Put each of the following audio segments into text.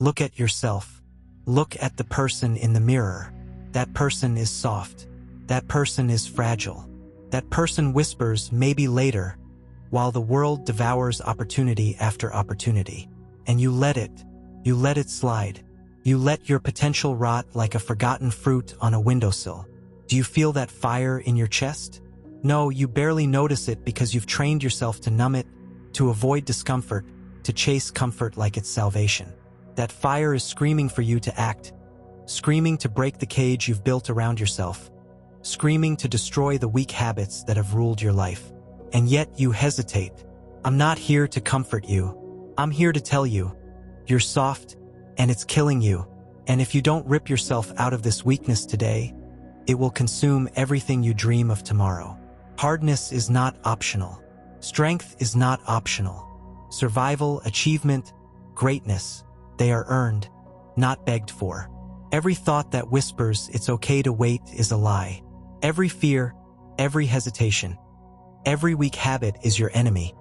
Look at yourself. Look at the person in the mirror. That person is soft. That person is fragile. That person whispers maybe later, while the world devours opportunity after opportunity. And you let it slide. You let your potential rot like a forgotten fruit on a windowsill. Do you feel that fire in your chest? No, you barely notice it because you've trained yourself to numb it, to avoid discomfort, to chase comfort like it's salvation. That fire is screaming for you to act, screaming to break the cage you've built around yourself, screaming to destroy the weak habits that have ruled your life. And yet you hesitate. I'm not here to comfort you. I'm here to tell you, you're soft, and it's killing you. And if you don't rip yourself out of this weakness today, it will consume everything you dream of tomorrow. Hardness is not optional. Strength is not optional. Survival, achievement, greatness, they are earned, not begged for. Every thought that whispers it's okay to wait is a lie. Every fear, every hesitation, every weak habit is your enemy.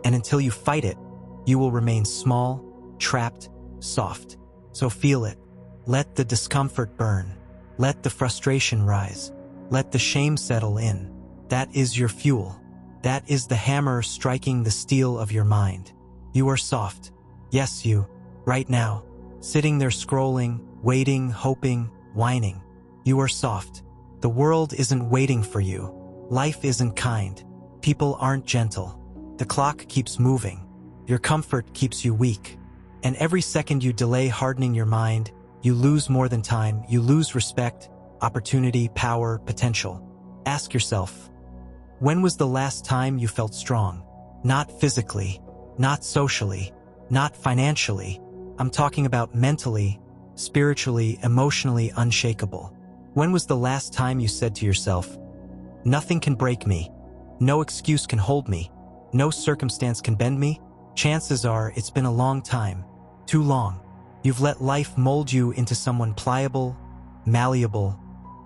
And until you fight it, you will remain small, trapped, soft. So feel it. Let the discomfort burn. Let the frustration rise. Let the shame settle in. That is your fuel. That is the hammer striking the steel of your mind. You are soft. Yes, you. Right now. Sitting there scrolling, waiting, hoping, whining. You are soft. The world isn't waiting for you. Life isn't kind. People aren't gentle. The clock keeps moving. Your comfort keeps you weak. And every second you delay hardening your mind, you lose more than time. You lose respect, opportunity, power, potential. Ask yourself, when was the last time you felt strong? Not physically, not socially, not financially. I'm talking about mentally, spiritually, emotionally unshakable. When was the last time you said to yourself, nothing can break me, no excuse can hold me, no circumstance can bend me? Chances are it's been a long time, too long. You've let life mold you into someone pliable, malleable,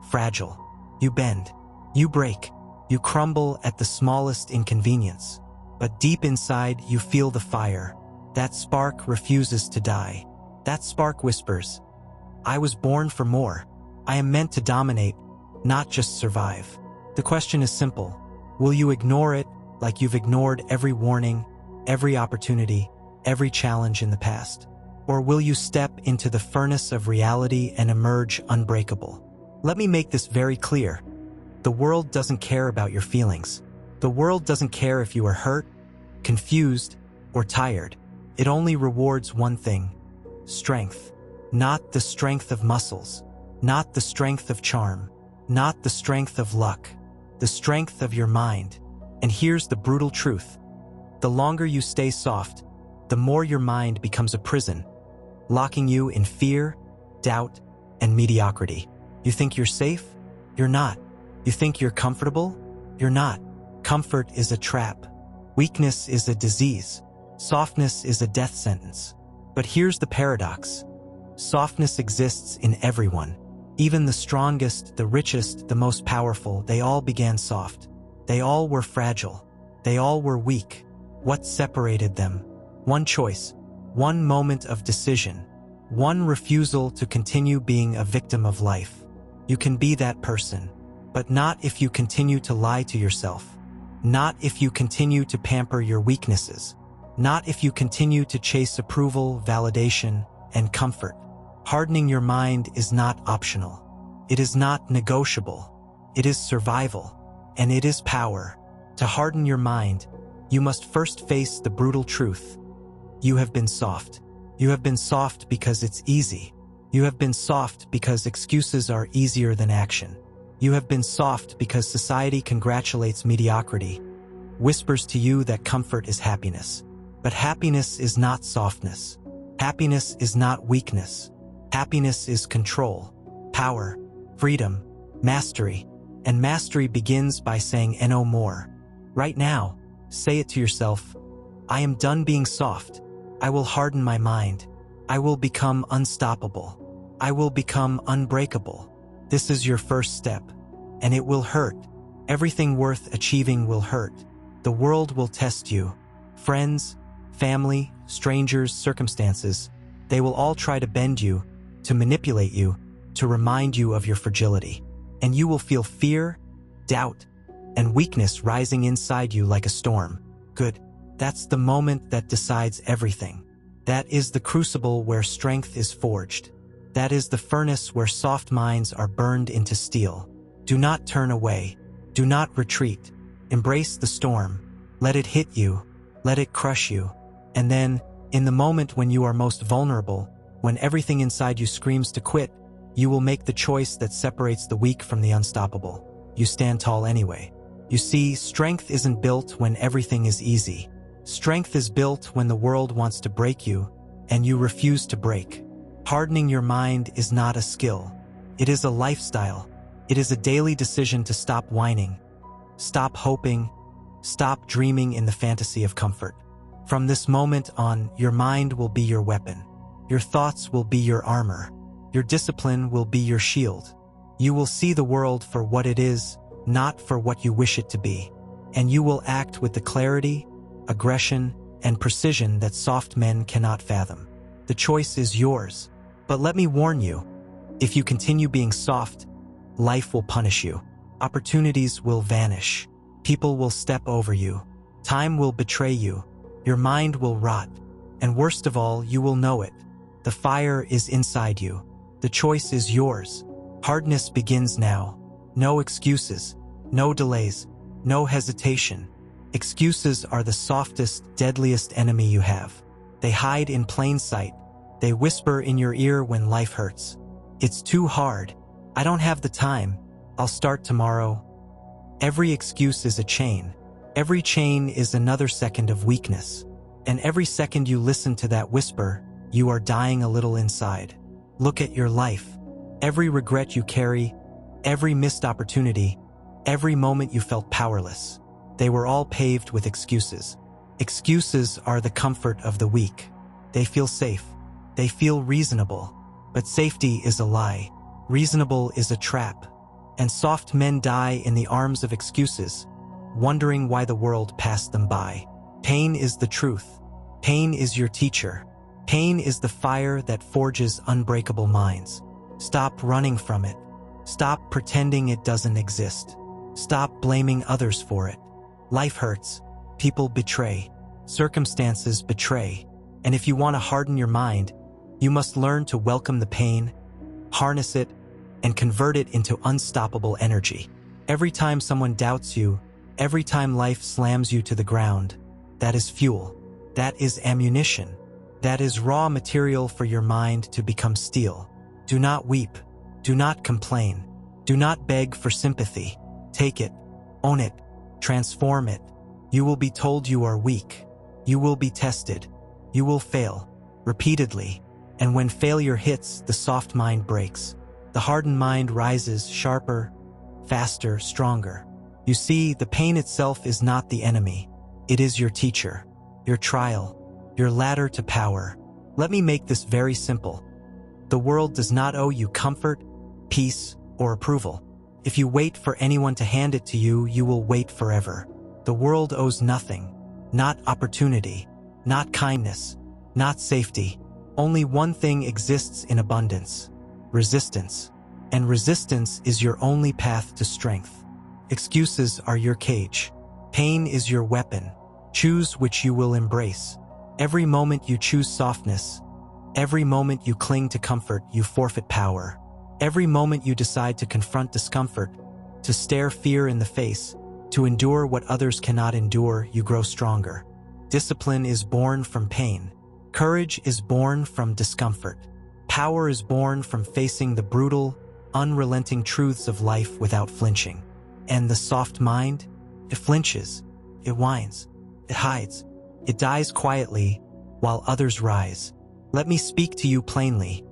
fragile. You bend, you break, you crumble at the smallest inconvenience. But deep inside you feel the fire. That spark refuses to die. That spark whispers, I was born for more. I am meant to dominate, not just survive. The question is simple. Will you ignore it like you've ignored every warning, every opportunity, every challenge in the past? Or will you step into the furnace of reality and emerge unbreakable? Let me make this very clear. The world doesn't care about your feelings. The world doesn't care if you are hurt, confused, or tired. It only rewards one thing: strength. Not the strength of muscles, not the strength of charm, not the strength of luck, the strength of your mind. And here's the brutal truth. The longer you stay soft, the more your mind becomes a prison, locking you in fear, doubt, and mediocrity. You think you're safe? You're not. You think you're comfortable? You're not. Comfort is a trap. Weakness is a disease. Softness is a death sentence. But here's the paradox. Softness exists in everyone. Even the strongest, the richest, the most powerful, they all began soft. They all were fragile. They all were weak. What separated them? One choice, one moment of decision, one refusal to continue being a victim of life. You can be that person, but not if you continue to lie to yourself. Not if you continue to pamper your weaknesses. Not if you continue to chase approval, validation, and comfort. Hardening your mind is not optional. It is not negotiable. It is survival, and it is power. To harden your mind, you must first face the brutal truth. You have been soft. You have been soft because it's easy. You have been soft because excuses are easier than action. You have been soft because society congratulates mediocrity, whispers to you that comfort is happiness. But happiness is not softness. Happiness is not weakness. Happiness is control, power, freedom, mastery. And mastery begins by saying no more. Right now, say it to yourself. I am done being soft. I will harden my mind. I will become unstoppable. I will become unbreakable. This is your first step, and it will hurt. Everything worth achieving will hurt. The world will test you. Friends, family, strangers, circumstances, They will all try to bend you, to manipulate you, to remind you of your fragility. And you will feel fear, doubt, and weakness rising inside you like a storm. Good. That's the moment that decides everything. That is the crucible where strength is forged. That is the furnace where soft minds are burned into steel. Do not turn away. Do not retreat. Embrace the storm. Let it hit you. Let it crush you. And then, in the moment when you are most vulnerable, when everything inside you screams to quit, you will make the choice that separates the weak from the unstoppable. You stand tall anyway. You see, strength isn't built when everything is easy. Strength is built when the world wants to break you, and you refuse to break. Hardening your mind is not a skill. It is a lifestyle. It is a daily decision to stop whining, stop hoping, stop dreaming in the fantasy of comfort. From this moment on, your mind will be your weapon. Your thoughts will be your armor. Your discipline will be your shield. You will see the world for what it is, not for what you wish it to be. And you will act with the clarity, aggression, and precision that soft men cannot fathom. The choice is yours. But let me warn you, if you continue being soft, life will punish you. Opportunities will vanish. People will step over you. Time will betray you. Your mind will rot. And worst of all, you will know it. The fire is inside you. The choice is yours. Hardness begins now. No excuses. No delays. No hesitation. Excuses are the softest, deadliest enemy you have. They hide in plain sight. They whisper in your ear when life hurts. It's too hard. I don't have the time. I'll start tomorrow. Every excuse is a chain. Every chain is another second of weakness. And every second you listen to that whisper, you are dying a little inside. Look at your life. Every regret you carry, every missed opportunity, every moment you felt powerless. They were all paved with excuses. Excuses are the comfort of the weak. They feel safe. They feel reasonable. But safety is a lie. Reasonable is a trap. And soft men die in the arms of excuses, wondering why the world passed them by. Pain is the truth. Pain is your teacher. Pain is the fire that forges unbreakable minds. Stop running from it. Stop pretending it doesn't exist. Stop blaming others for it. Life hurts. People betray. Circumstances betray. And if you want to harden your mind, you must learn to welcome the pain, harness it, and convert it into unstoppable energy. Every time someone doubts you, every time life slams you to the ground, that is fuel. That is ammunition. That is raw material for your mind to become steel. Do not weep. Do not complain. Do not beg for sympathy. Take it. Own it. Transform it. You will be told you are weak. You will be tested. You will fail. Repeatedly. And when failure hits, the soft mind breaks. The hardened mind rises sharper, faster, stronger. You see, the pain itself is not the enemy. It is your teacher, your trial, your ladder to power. Let me make this very simple. The world does not owe you comfort, peace, or approval. If you wait for anyone to hand it to you, you will wait forever. The world owes nothing, not opportunity, not kindness, not safety. Only one thing exists in abundance: resistance. And resistance is your only path to strength. Excuses are your cage. Pain is your weapon. Choose which you will embrace. Every moment you choose softness, every moment you cling to comfort, you forfeit power. Every moment you decide to confront discomfort, to stare fear in the face, to endure what others cannot endure, you grow stronger. Discipline is born from pain. Courage is born from discomfort. Power is born from facing the brutal, unrelenting truths of life without flinching. And the soft mind? It flinches. It whines. It hides. It dies quietly while others rise. Let me speak to you plainly.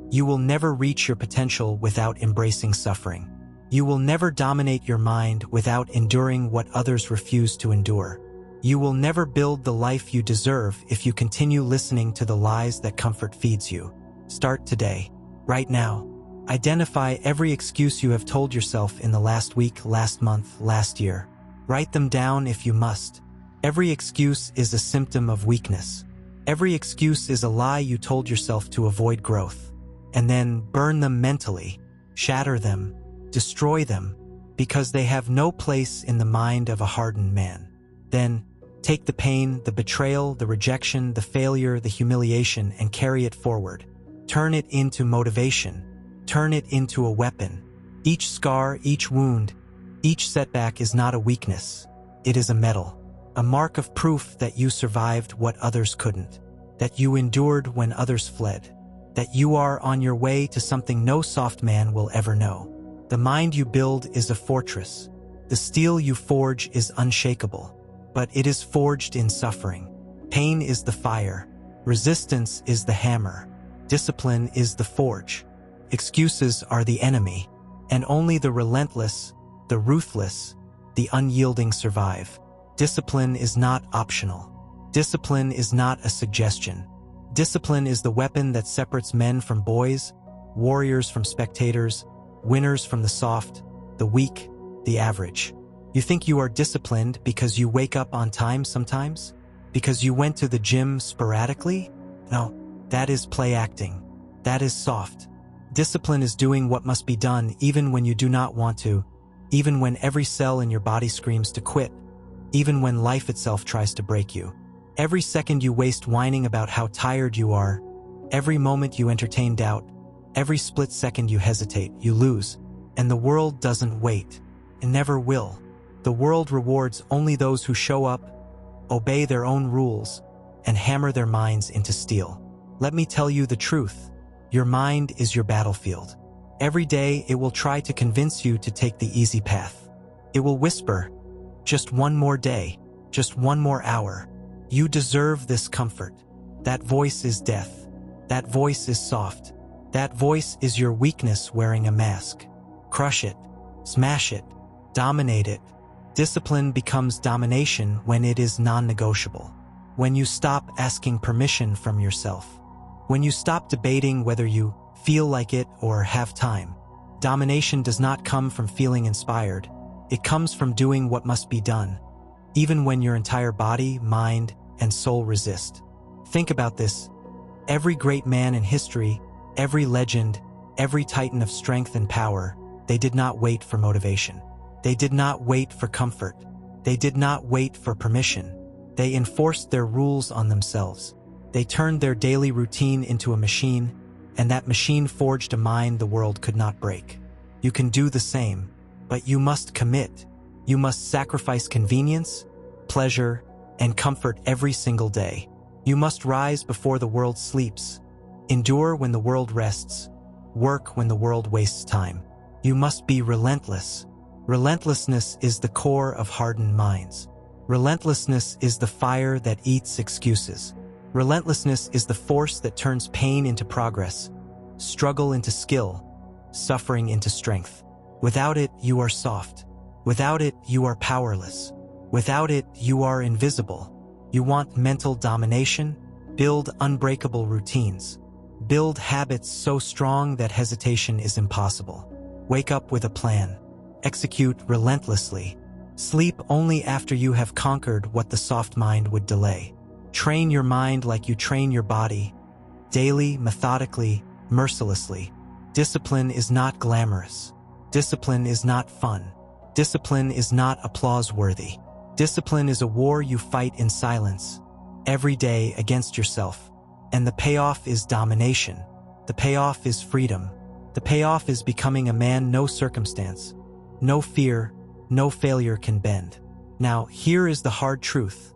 You will never reach your potential without embracing suffering. You will never dominate your mind without enduring what others refuse to endure. You will never build the life you deserve if you continue listening to the lies that comfort feeds you. Start today, right now. Identify every excuse you have told yourself in the last week, last month, last year. Write them down if you must. Every excuse is a symptom of weakness. Every excuse is a lie you told yourself to avoid growth. And then burn them mentally, shatter them, destroy them, because they have no place in the mind of a hardened man. Then, take the pain, the betrayal, the rejection, the failure, the humiliation, and carry it forward. Turn it into motivation. Turn it into a weapon. Each scar, each wound, each setback is not a weakness. It is a medal, a mark of proof that you survived what others couldn't, that you endured when others fled, that you are on your way to something no soft man will ever know. The mind you build is a fortress. The steel you forge is unshakable, but it is forged in suffering. Pain is the fire. Resistance is the hammer. Discipline is the forge. Excuses are the enemy, and only the relentless, the ruthless, the unyielding survive. Discipline is not optional. Discipline is not a suggestion. Discipline is the weapon that separates men from boys, warriors from spectators, winners from the soft, the weak, the average. You think you are disciplined because you wake up on time sometimes? Because you went to the gym sporadically? No, that is play acting. That is soft. Discipline is doing what must be done even when you do not want to, even when every cell in your body screams to quit, even when life itself tries to break you. Every second you waste whining about how tired you are, every moment you entertain doubt, every split second you hesitate, you lose. And the world doesn't wait, and never will. The world rewards only those who show up, obey their own rules, and hammer their minds into steel. Let me tell you the truth. Your mind is your battlefield. Every day it will try to convince you to take the easy path. It will whisper, just one more day, just one more hour. You deserve this comfort. That voice is death. That voice is soft. That voice is your weakness wearing a mask. Crush it, smash it, dominate it. Discipline becomes domination when it is non-negotiable. When you stop asking permission from yourself. When you stop debating whether you feel like it or have time. Domination does not come from feeling inspired. It comes from doing what must be done, even when your entire body, mind, and soul resist. Think about this. Every great man in history, every legend, every titan of strength and power, they did not wait for motivation. They did not wait for comfort. They did not wait for permission. They enforced their rules on themselves. They turned their daily routine into a machine, and that machine forged a mind the world could not break. You can do the same, but you must commit. You must sacrifice convenience, pleasure, and comfort every single day. You must rise before the world sleeps, endure when the world rests, work when the world wastes time. You must be relentless. Relentlessness is the core of hardened minds. Relentlessness is the fire that eats excuses. Relentlessness is the force that turns pain into progress, struggle into skill, suffering into strength. Without it, you are soft. Without it, you are powerless. Without it, you are invisible. You want mental domination? Build unbreakable routines. Build habits so strong that hesitation is impossible. Wake up with a plan. Execute relentlessly. Sleep only after you have conquered what the soft mind would delay. Train your mind like you train your body, daily, methodically, mercilessly. Discipline is not glamorous. Discipline is not fun. Discipline is not applause-worthy. Discipline is a war you fight in silence, every day against yourself. And the payoff is domination. The payoff is freedom. The payoff is becoming a man no circumstance, no fear, no failure can bend. Now, here is the hard truth.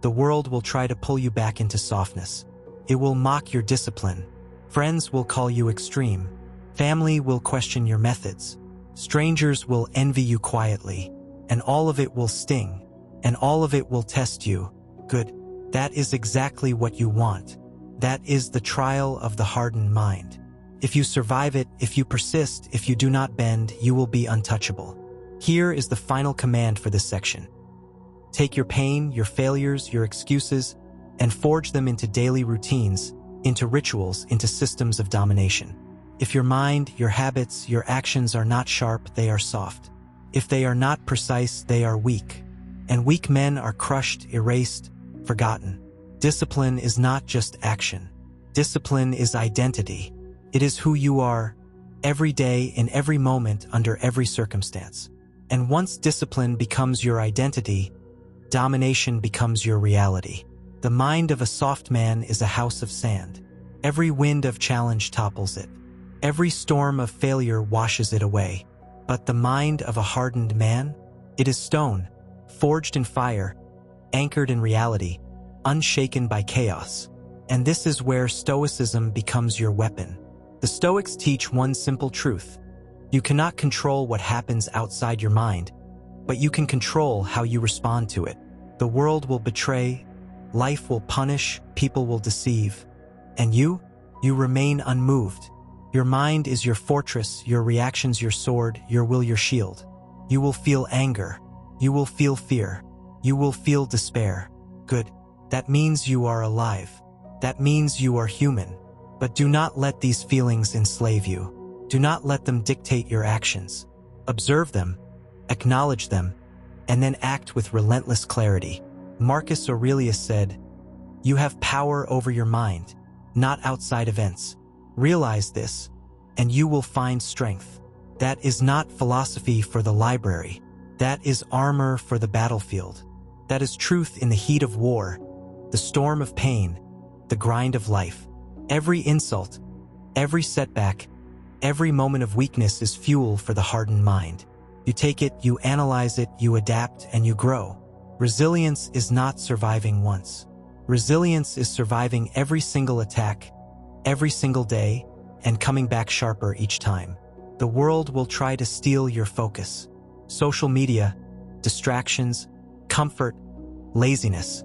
The world will try to pull you back into softness. It will mock your discipline. Friends will call you extreme. Family will question your methods. Strangers will envy you quietly. And all of it will sting. And all of it will test you. Good. That is exactly what you want. That is the trial of the hardened mind. If you survive it, if you persist, if you do not bend, you will be untouchable. Here is the final command for this section. Take your pain, your failures, your excuses, and forge them into daily routines, into rituals, into systems of domination. If your mind, your habits, your actions are not sharp, they are soft. If they are not precise, they are weak. And weak men are crushed, erased, forgotten. Discipline is not just action. Discipline is identity. It is who you are, every day, in every moment, under every circumstance. And once discipline becomes your identity, domination becomes your reality. The mind of a soft man is a house of sand. Every wind of challenge topples it. Every storm of failure washes it away. But the mind of a hardened man? It is stone, forged in fire, anchored in reality, unshaken by chaos. And this is where Stoicism becomes your weapon. The Stoics teach one simple truth. You cannot control what happens outside your mind, but you can control how you respond to it. The world will betray, life will punish, people will deceive. And you remain unmoved. Your mind is your fortress, your reactions your sword, your will your shield. You will feel anger. You will feel fear. You will feel despair. Good. That means you are alive. That means you are human. But do not let these feelings enslave you. Do not let them dictate your actions. Observe them, acknowledge them, and then act with relentless clarity. Marcus Aurelius said, "You have power over your mind, not outside events. Realize this, and you will find strength." That is not philosophy for the library. That is armor for the battlefield. That is truth in the heat of war, the storm of pain, the grind of life. Every insult, every setback, every moment of weakness is fuel for the hardened mind. You take it, you analyze it, you adapt, and you grow. Resilience is not surviving once. Resilience is surviving every single attack, every single day, and coming back sharper each time. The world will try to steal your focus. Social media, distractions, comfort, laziness.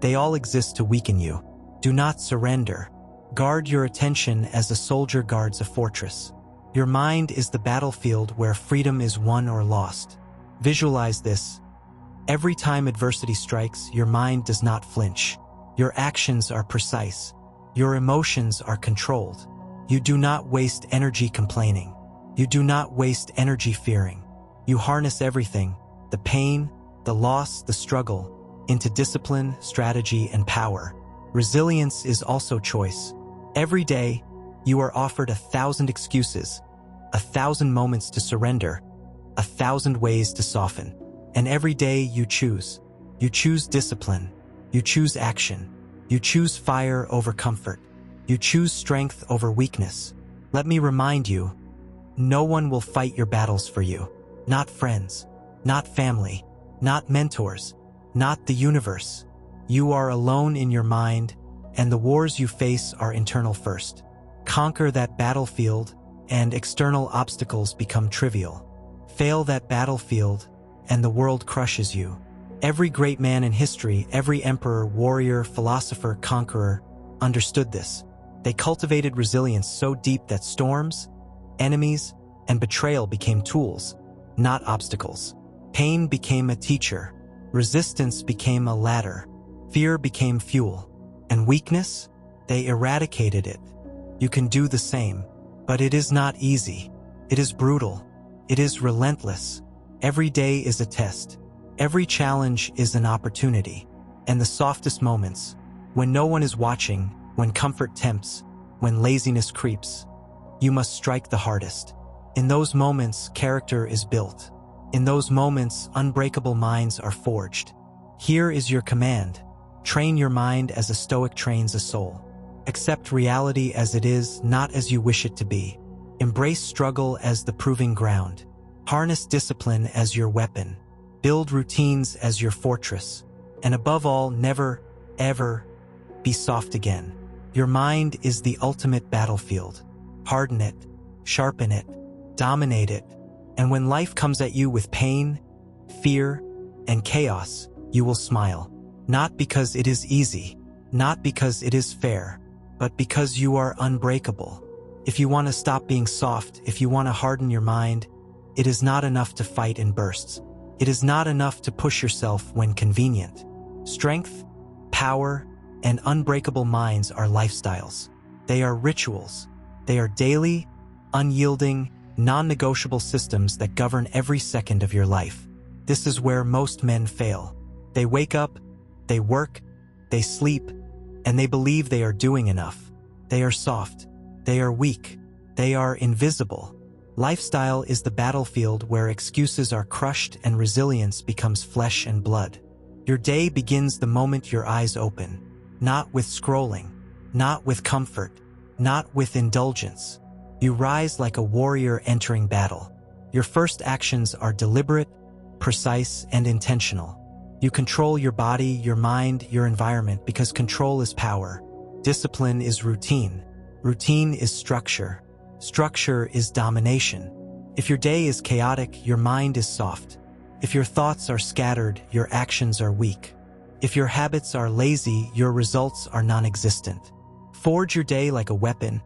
They all exist to weaken you. Do not surrender. Guard your attention as a soldier guards a fortress. Your mind is the battlefield where freedom is won or lost. Visualize this. Every time adversity strikes, your mind does not flinch. Your actions are precise. Your emotions are controlled. You do not waste energy complaining. You do not waste energy fearing. You harness everything, the pain, the loss, the struggle, into discipline, strategy, and power. Resilience is also choice. Every day, you are offered 1,000 excuses, 1,000 moments to surrender, 1,000 ways to soften. And every day you choose. You choose discipline. You choose action. You choose fire over comfort. You choose strength over weakness. Let me remind you, no one will fight your battles for you. Not friends, not family, not mentors, not the universe. You are alone in your mind, and the wars you face are internal first. Conquer that battlefield, and external obstacles become trivial. Fail that battlefield, and the world crushes you. Every great man in history, every emperor, warrior, philosopher, conqueror, understood this. They cultivated resilience so deep that storms, enemies, and betrayal became tools, not obstacles. Pain became a teacher. Resistance became a ladder. Fear became fuel. And weakness? They eradicated it. You can do the same. But it is not easy. It is brutal. It is relentless. Every day is a test. Every challenge is an opportunity. And the softest moments, when no one is watching, when comfort tempts, when laziness creeps, you must strike the hardest. In those moments, character is built. In those moments, unbreakable minds are forged. Here is your command. Train your mind as a Stoic trains a soul. Accept reality as it is, not as you wish it to be. Embrace struggle as the proving ground. Harness discipline as your weapon. Build routines as your fortress. And above all, never, ever be soft again. Your mind is the ultimate battlefield. Harden it, sharpen it, dominate it. And when life comes at you with pain, fear, and chaos, you will smile. Not because it is easy, not because it is fair, but because you are unbreakable. If you want to stop being soft, if you want to harden your mind, it is not enough to fight in bursts. It is not enough to push yourself when convenient. Strength, power, and unbreakable minds are lifestyles. They are rituals. They are daily, unyielding, non-negotiable systems that govern every second of your life. This is where most men fail. They wake up, they work, they sleep, and they believe they are doing enough. They are soft. They are weak. They are invisible. Lifestyle is the battlefield where excuses are crushed and resilience becomes flesh and blood. Your day begins the moment your eyes open, not with scrolling, not with comfort, not with indulgence. You rise like a warrior entering battle. Your first actions are deliberate, precise, and intentional. You control your body, your mind, your environment because control is power. Discipline is routine. Routine is structure. Structure is domination. If your day is chaotic, your mind is soft. If your thoughts are scattered, your actions are weak. If your habits are lazy, your results are non-existent. Forge your day like a weapon,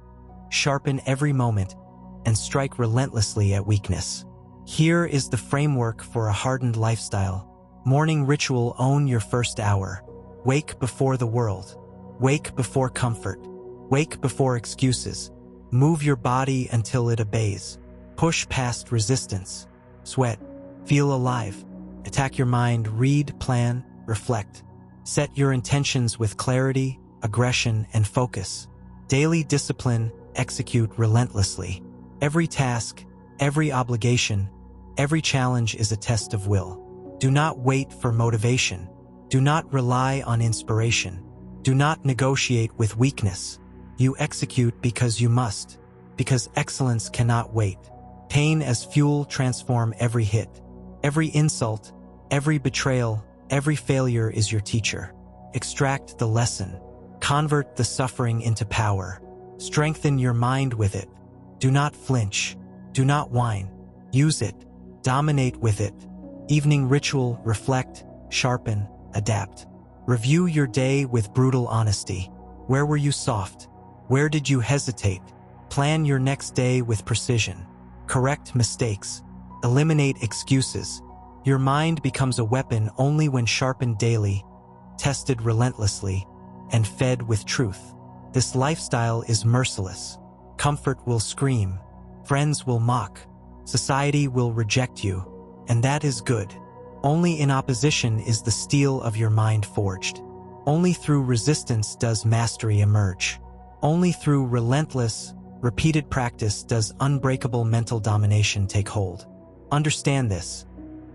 sharpen every moment, and strike relentlessly at weakness. Here is the framework for a hardened lifestyle. Morning ritual: own your first hour. Wake before the world. Wake before comfort. Wake before excuses. Move your body until it obeys. Push past resistance. Sweat. Feel alive. Attack your mind. Read, plan, reflect. Set your intentions with clarity, aggression, and focus. Daily discipline. Execute relentlessly. Every task, every obligation, every challenge is a test of will. Do not wait for motivation. Do not rely on inspiration. Do not negotiate with weakness. You execute because you must, because excellence cannot wait. Pain as fuel transform every hit. Every insult, every betrayal, every failure is your teacher. Extract the lesson. Convert the suffering into power. Strengthen your mind with it. Do not flinch. Do not whine. Use it. Dominate with it. Evening ritual: reflect, sharpen, adapt. Review your day with brutal honesty. Where were you soft? Where did you hesitate? Plan your next day with precision. Correct mistakes. Eliminate excuses. Your mind becomes a weapon only when sharpened daily, tested relentlessly, and fed with truth. This lifestyle is merciless. Comfort will scream. Friends will mock. Society will reject you. And that is good. Only in opposition is the steel of your mind forged. Only through resistance does mastery emerge. Only through relentless, repeated practice does unbreakable mental domination take hold. Understand this.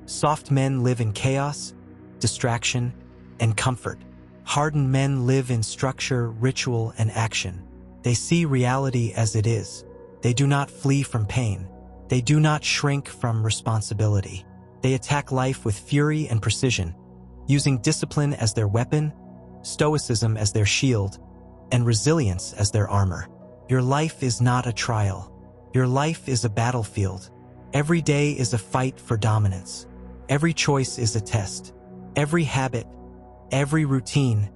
Soft men live in chaos, distraction, and comfort. Hardened men live in structure, ritual, and action. They see reality as it is. They do not flee from pain. They do not shrink from responsibility. They attack life with fury and precision, using discipline as their weapon, stoicism as their shield, and resilience as their armor. Your life is not a trial. Your life is a battlefield. Every day is a fight for dominance. Every choice is a test. Every habit, every routine,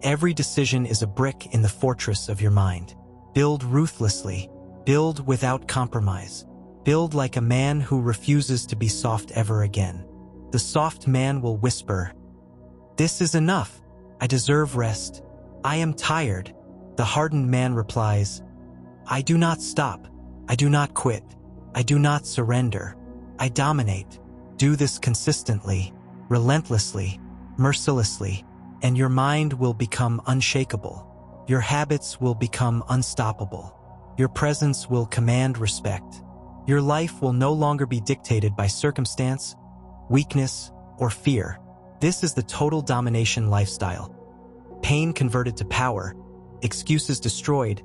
every decision is a brick in the fortress of your mind. Build ruthlessly. Build without compromise. Build like a man who refuses to be soft ever again. The soft man will whisper, "This is enough. I deserve rest. I am tired." The hardened man replies, "I do not stop. I do not quit. I do not surrender. I dominate." Do this consistently, relentlessly, mercilessly, and your mind will become unshakable. Your habits will become unstoppable. Your presence will command respect. Your life will no longer be dictated by circumstance, weakness, or fear. This is the total domination lifestyle. Pain converted to power, excuses destroyed,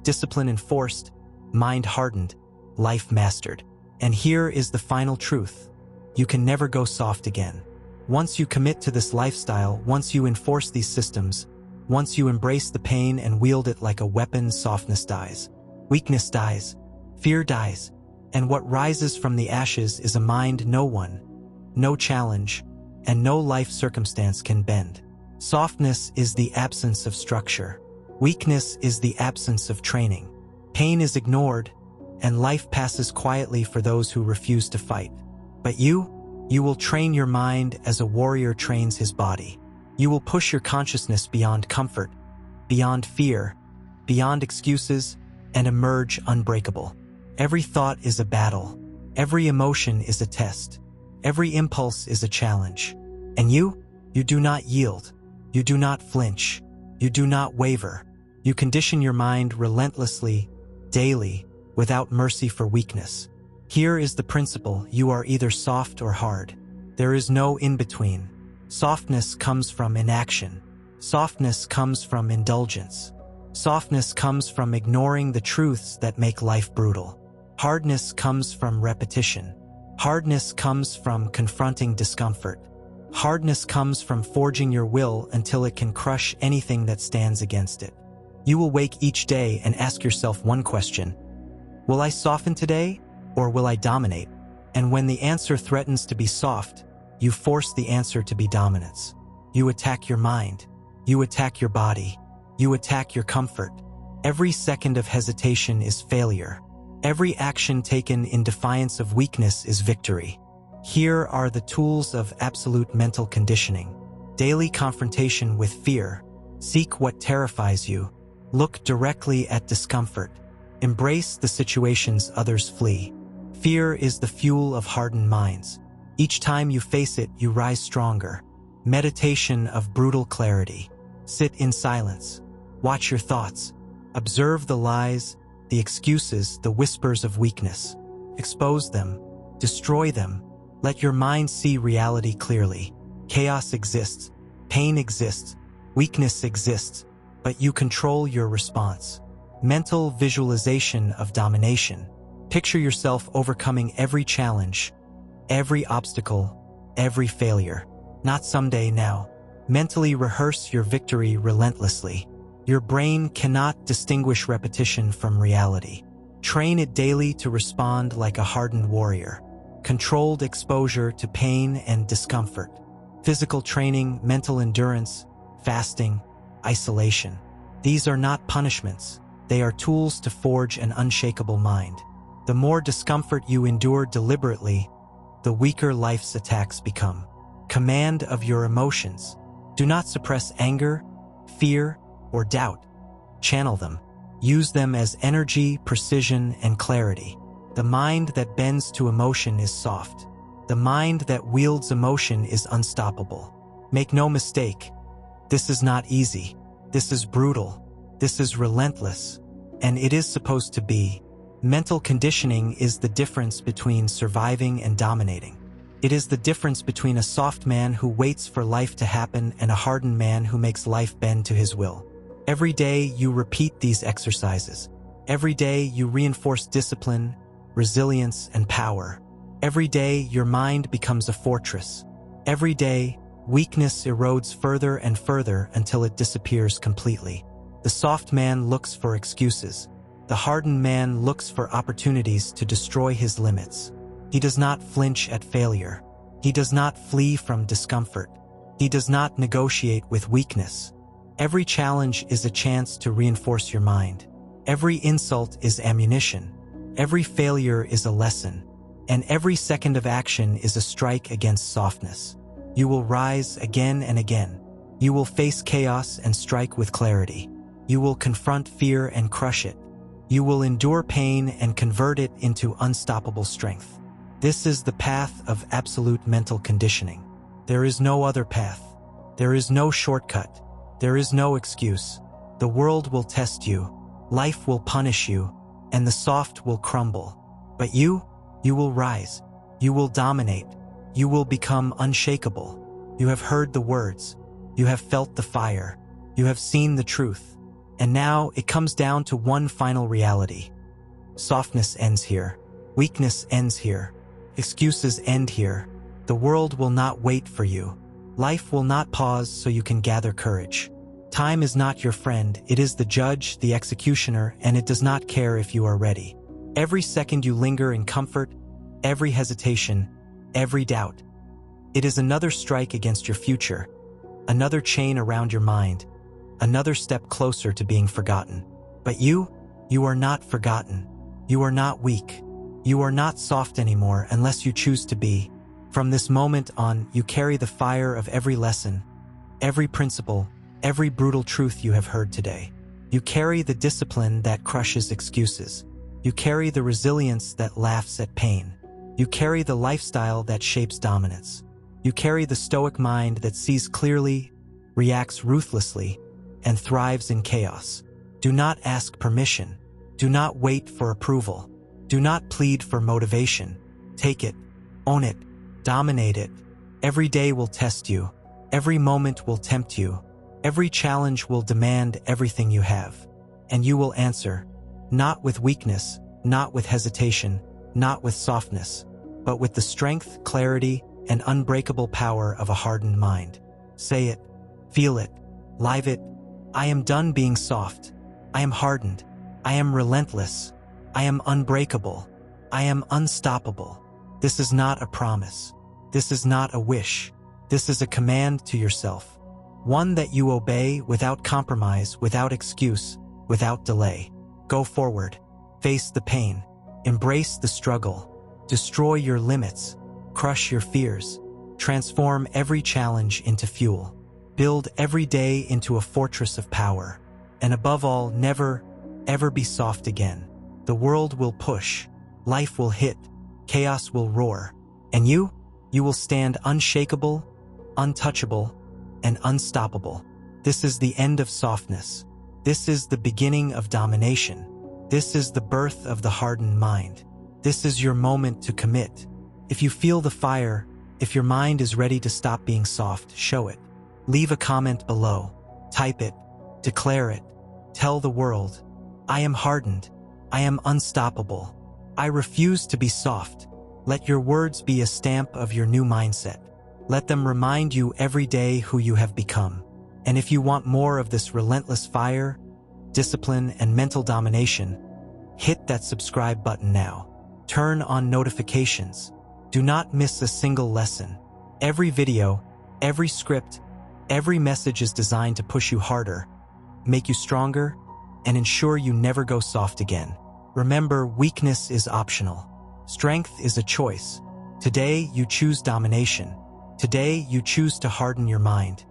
discipline enforced, mind hardened, life mastered. And here is the final truth. You can never go soft again. Once you commit to this lifestyle, once you enforce these systems, once you embrace the pain and wield it like a weapon, softness dies. Weakness dies. Fear dies. And what rises from the ashes is a mind no one, no challenge, and no life circumstance can bend. Softness is the absence of structure. Weakness is the absence of training. Pain is ignored, and life passes quietly for those who refuse to fight. But you will train your mind as a warrior trains his body. You will push your consciousness beyond comfort, beyond fear, beyond excuses, and emerge unbreakable. Every thought is a battle. Every emotion is a test. Every impulse is a challenge. And you do not yield. You do not flinch. You do not waver. You condition your mind relentlessly, daily, without mercy for weakness. Here is the principle: you are either soft or hard. There is no in-between. Softness comes from inaction. Softness comes from indulgence. Softness comes from ignoring the truths that make life brutal. Hardness comes from repetition. Hardness comes from confronting discomfort. Hardness comes from forging your will until it can crush anything that stands against it. You will wake each day and ask yourself one question: will I soften today, or will I dominate? And when the answer threatens to be soft, you force the answer to be dominance. You attack your mind. You attack your body. You attack your comfort. Every second of hesitation is failure. Every action taken in defiance of weakness is victory. Here are the tools of absolute mental conditioning. Daily confrontation with fear. Seek what terrifies you. Look directly at discomfort. Embrace the situations others flee. Fear is the fuel of hardened minds. Each time you face it, you rise stronger. Meditation of brutal clarity. Sit in silence. Watch your thoughts. Observe the lies, the excuses, the whispers of weakness. Expose them. Destroy them. Let your mind see reality clearly. Chaos exists. Pain exists. Weakness exists. But you control your response. Mental visualization of domination. Picture yourself overcoming every challenge, every obstacle, every failure. Not someday, now. Mentally rehearse your victory relentlessly. Your brain cannot distinguish repetition from reality. Train it daily to respond like a hardened warrior. Controlled exposure to pain and discomfort. Physical training, mental endurance, fasting, isolation. These are not punishments. They are tools to forge an unshakable mind. The more discomfort you endure deliberately, the weaker life's attacks become. Command of your emotions. Do not suppress anger, fear, or doubt. Channel them. Use them as energy, precision, and clarity. The mind that bends to emotion is soft. The mind that wields emotion is unstoppable. Make no mistake, this is not easy. This is brutal. This is relentless. And it is supposed to be. Mental conditioning is the difference between surviving and dominating. It is the difference between a soft man who waits for life to happen and a hardened man who makes life bend to his will. Every day you repeat these exercises. Every day you reinforce discipline, resilience, and power. Every day your mind becomes a fortress. Every day, weakness erodes further and further until it disappears completely. The soft man looks for excuses. The hardened man looks for opportunities to destroy his limits. He does not flinch at failure. He does not flee from discomfort. He does not negotiate with weakness. Every challenge is a chance to reinforce your mind. Every insult is ammunition. Every failure is a lesson. And every second of action is a strike against softness. You will rise again and again. You will face chaos and strike with clarity. You will confront fear and crush it. You will endure pain and convert it into unstoppable strength. This is the path of absolute mental conditioning. There is no other path. There is no shortcut. There is no excuse. The world will test you. Life will punish you. And the soft will crumble. But you will rise. You will dominate. You will become unshakable. You have heard the words. You have felt the fire. You have seen the truth. And now it comes down to one final reality. Softness ends here. Weakness ends here. Excuses end here. The world will not wait for you. Life will not pause so you can gather courage. Time is not your friend. It is the judge, the executioner, and it does not care if you are ready. Every second you linger in comfort, every hesitation, every doubt. It is another strike against your future, another chain around your mind, another step closer to being forgotten. But you are not forgotten. You are not weak. You are not soft anymore unless you choose to be. From this moment on, you carry the fire of every lesson, every principle, every brutal truth you have heard today. You carry the discipline that crushes excuses. You carry the resilience that laughs at pain. You carry the lifestyle that shapes dominance. You carry the stoic mind that sees clearly, reacts ruthlessly, and thrives in chaos. Do not ask permission. Do not wait for approval. Do not plead for motivation. Take it, own it, dominate it. Every day will test you. Every moment will tempt you. Every challenge will demand everything you have. And you will answer, not with weakness, not with hesitation, not with softness, but with the strength, clarity, and unbreakable power of a hardened mind. Say it, feel it, live it. I am done being soft. I am hardened. I am relentless. I am unbreakable. I am unstoppable. This is not a promise. This is not a wish. This is a command to yourself. One that you obey without compromise, without excuse, without delay. Go forward. Face the pain. Embrace the struggle. Destroy your limits. Crush your fears. Transform every challenge into fuel. Build every day into a fortress of power. And above all, never, ever be soft again. The world will push. Life will hit. Chaos will roar. And you will stand unshakable, untouchable, and unstoppable. This is the end of softness. This is the beginning of domination. This is the birth of the hardened mind. This is your moment to commit. If you feel the fire, if your mind is ready to stop being soft, show it. Leave a comment below. Type it. Declare it. Tell the world, I am hardened. I am unstoppable. I refuse to be soft. Let your words be a stamp of your new mindset. Let them remind you every day who you have become. And if you want more of this relentless fire, discipline, and mental domination, hit that subscribe button now. Turn on notifications. Do not miss a single lesson. Every video, every script, every message is designed to push you harder, make you stronger, and ensure you never go soft again. Remember, weakness is optional. Strength is a choice. Today, you choose domination. Today, you choose to harden your mind.